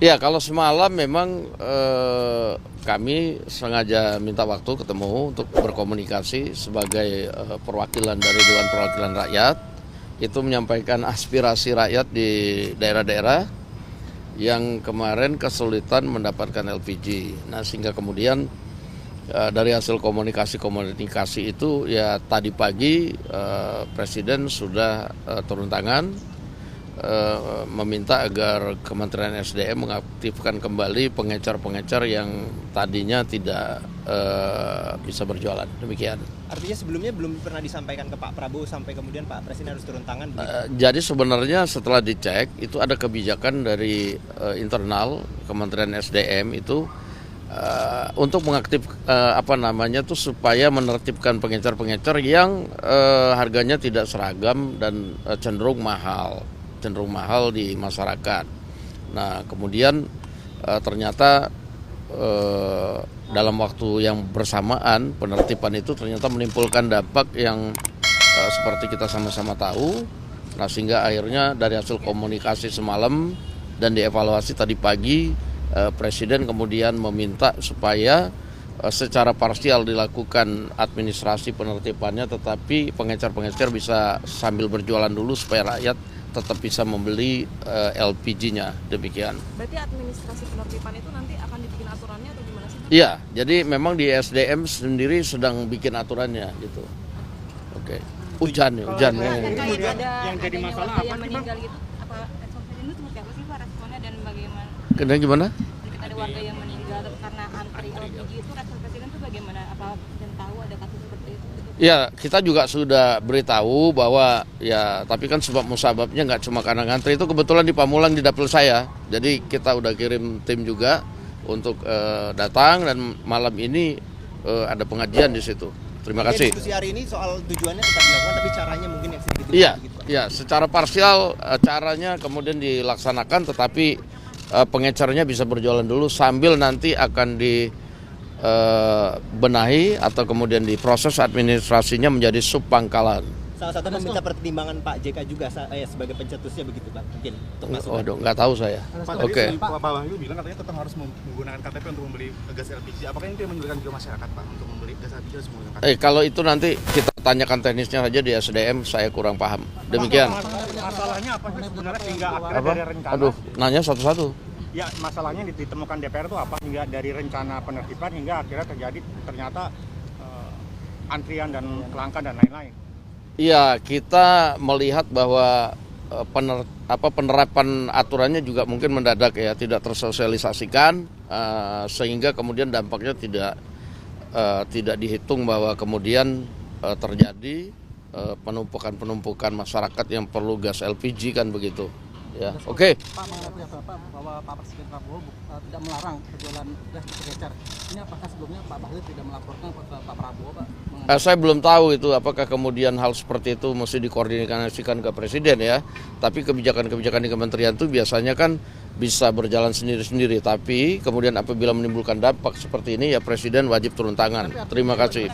Ya, kalau semalam memang kami sengaja minta waktu ketemu untuk berkomunikasi sebagai perwakilan dari Dewan Perwakilan Rakyat. Itu menyampaikan aspirasi rakyat di daerah-daerah yang kemarin kesulitan mendapatkan LPG. Nah, sehingga kemudian dari hasil komunikasi itu ya tadi pagi Presiden sudah turun tangan meminta agar Kementerian SDM mengaktifkan kembali pengecer-pengecer yang tadinya tidak bisa berjualan. Demikian. Artinya sebelumnya belum pernah disampaikan ke Pak Prabowo sampai kemudian Pak Presiden harus turun tangan? Jadi sebenarnya setelah dicek itu ada kebijakan dari internal Kementerian SDM itu untuk mengaktif supaya menertibkan pengecer-pengecer yang harganya tidak seragam dan cenderung mahal di masyarakat. Nah, kemudian ternyata dalam waktu yang bersamaan penertiban itu ternyata menimbulkan dampak yang seperti kita sama-sama tahu. Nah, sehingga akhirnya dari hasil komunikasi semalam dan dievaluasi tadi pagi, Presiden kemudian meminta supaya secara parsial dilakukan administrasi penertibannya, tetapi pengecer-pengecer bisa sambil berjualan dulu supaya rakyat tetap bisa membeli LPG-nya. Demikian. Berarti administrasi penertiban itu nanti akan dibikin aturannya atau gimana sih? Iya, jadi memang di SDM sendiri sedang bikin aturannya gitu. Oke. Hujan. Yang jadi masalah apa yang meninggal gitu, apa ini seperti apa sih Pak responnya dan bagaimana? Kemudian gimana? Ada warga yang meninggal karena antri LPG itu respon Presiden itu bagaimana? Apa dan tahu ada kasus seperti itu? Ya, kita juga sudah beritahu bahwa ya, tapi kan sebab musababnya nggak cuma karena ngantri. Itu kebetulan di Pamulang di dapil saya. Jadi kita udah kirim tim juga untuk datang dan malam ini ada pengajian di situ. Terima kasih. Diskusi hari ini soal tujuannya tetap dilakukan, tapi caranya mungkin yang sedikit Iya, gitu, Pak. iya, secara parsial caranya kemudian dilaksanakan, tetapi pengecernya bisa berjualan dulu sambil nanti akan benahi atau kemudian diproses administrasinya menjadi subpangkalan. Salah satu meminta pertimbangan Pak JK juga sebagai pencetusnya begitu Pak, mungkin untuk masuk. Oh, nggak tahu saya. Oke. Pak Wahyu bilang katanya tetap harus menggunakan KTP untuk membeli gas LPG. Apakah itu yang menyulitkan juga masyarakat Pak untuk membeli gas LPG harus menggunakan KTP? Kalau itu nanti kita tanyakan teknisnya saja di SDM, saya kurang paham. Demikian. Masalahnya apa sih sebenarnya hingga akhirnya dari rencana? Aduh, nanya satu-satu. Ya, masalahnya ditemukan DPR itu apa hingga dari rencana penertiban hingga akhirnya ternyata antrian dan kelangkaan dan lain-lain. Iya, kita melihat bahwa penerapan aturannya juga mungkin mendadak ya, tidak tersosialisasikan sehingga kemudian dampaknya tidak dihitung bahwa kemudian terjadi penumpukan masyarakat yang perlu gas LPG kan begitu. Ya, oke. Pak mengakui bahwa Pak Presiden Prabowo tidak melarang berjualan gas pengecer. Ini apakah sebelumnya Pak Bahlil tidak melaporkan ke Pak Prabowo, Pak? Saya belum tahu itu apakah kemudian hal seperti itu mesti dikoordinasikan ke Presiden ya. Tapi kebijakan-kebijakan di kementerian itu biasanya kan bisa berjalan sendiri-sendiri. Tapi kemudian apabila menimbulkan dampak seperti ini ya Presiden wajib turun tangan. Terima kasih.